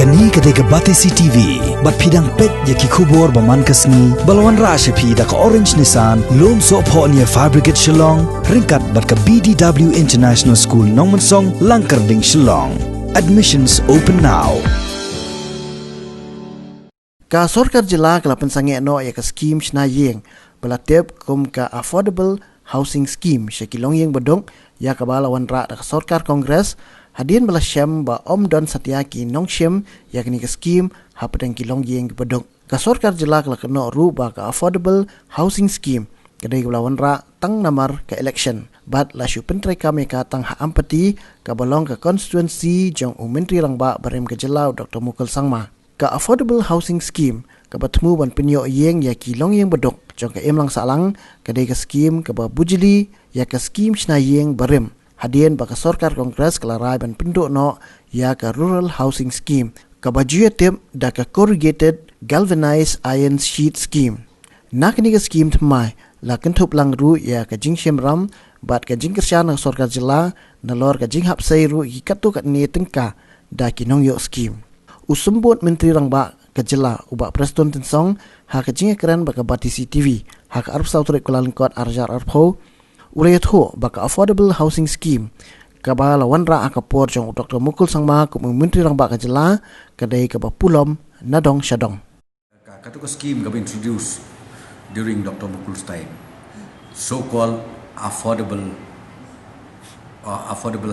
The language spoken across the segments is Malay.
Kani kadega Batisi TV, bat pidang pet yaki kubor baman kasni, balwan rasha pi da ka Orange Nissan, lom so po niya Fabricate Shillong, ringkat bat ka BDW International School Nongmansong, Langkarding Shillong. Admissions open now. Ka sorkar jela kala pensange no ya ka scheme shna yeng, belatep kum ka affordable housing scheme shakilong yeng bedong ya ka bala Wanrah da ka sorkar kongres. Hadian bala syam ba Om Don Satyaki nong syam yakni ke skim hapadang kilong yeng bedok ka sorkar jelak la kena ru ba ka affordable housing scheme kedai bala Wanrah tang namar ke election bat la syu pentrai kami ka tang ha ampati ka balong ka constituency jong menteri rang ba barem ke jelau Dr. Mukul Sangma ka affordable housing scheme ka batmu ban penyo yeng ya kilong yeng bedok jong ka emlang salang kedai ke scheme ka ba bujili ya ka scheme shna yeng barem. Hadian baka sorkar kongres kelarai ban penduk no ya ka rural housing scheme ka baju tip da ka corrugated galvanized iron sheet scheme nak ni ka scheme thmai la kentup lang ru ya ka jing shem ram bat ka jing kersya na sorkar jela na lor ka jing hap sai ru hi katu kat ni tengka da kinong yo scheme usumbut menteri rang ba ka jela uba Prestone Tynsong ha ka jing keren baka Batisi TV ha ka arp sautre Kuala Lumpur arjar arpho Urayat ho baka affordable housing scheme Kaba Wanrah akapor jong Dr. Mukul Sangma kum menteri rang baka jela kadai kaba Pulom nadong syadong. Katu scheme kaba introduced during Dr. Mukul's time, so-called affordable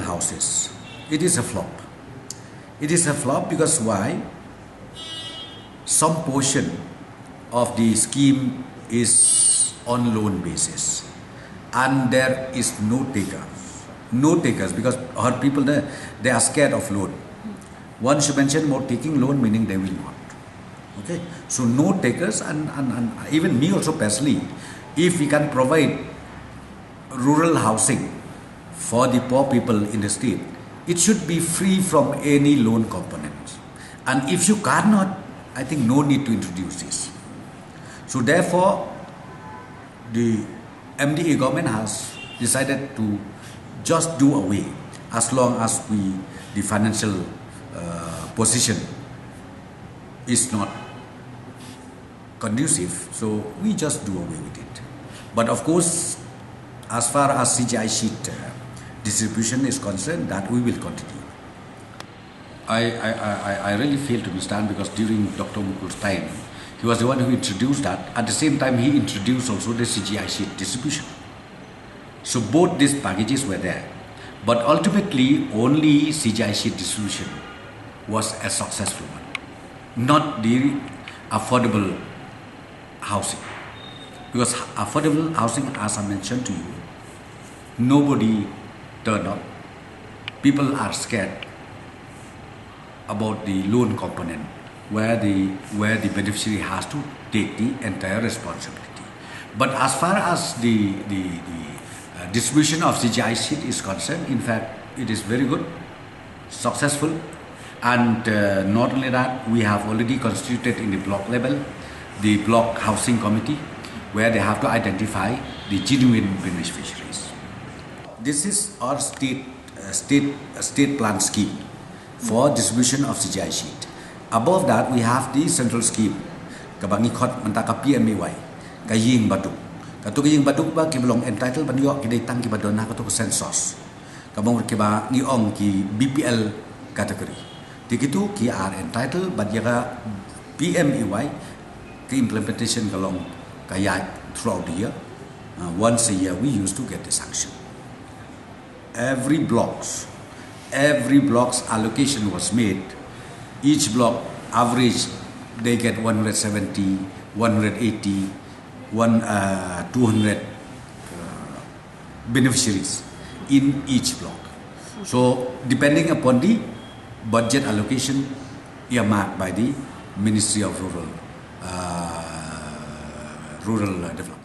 houses. It is a flop. It is a flop because why? Some portion of the scheme is on loan basis. And there is no takers because our people they are scared of loan. Once you mention more taking loan, meaning they will not. Okay, so no takers and even me also personally, if we can provide rural housing for the poor people in the state, it should be free from any loan components. And if you cannot, I think no need to introduce this. So therefore, the MDA government has decided to just do away as long as the financial position is not conducive, so we just do away with it. But of course, as far as CGI sheet distribution is concerned, that we will continue. I really fail to understand because during Dr. Mukul's time, he was the one who introduced that. At the same time, he introduced also the CGI sheet distribution. So both these packages were there. But ultimately, only CGI sheet distribution was a successful one, not the affordable housing. Because affordable housing, as I mentioned to you, nobody turned up. People are scared about the loan component, where the beneficiary has to take the entire responsibility. But as far as the distribution of CGI sheet is concerned, in fact, it is very good, successful, and not only that, we have already constituted in the block level the block housing committee, where they have to identify the genuine beneficiaries. This is our state plan scheme for distribution of CGI sheet. Above that, we have the central scheme. Kabangi khot mantaka PMAY, kaying baduk. Katu kaying baduk ba kiblong entitled banyo kidai tang kibadon na katu census. Kabang kiba niong ki BPL category. Tikitu ki are entitled but yaga PMAY ki implementation kalong kaya throughout the year. Once a year we used to get the sanction. Every blocks allocation was made. Each block average they get 170, 180, 200 beneficiaries in each block. So depending upon the budget allocation earmarked by the Ministry of Rural Development.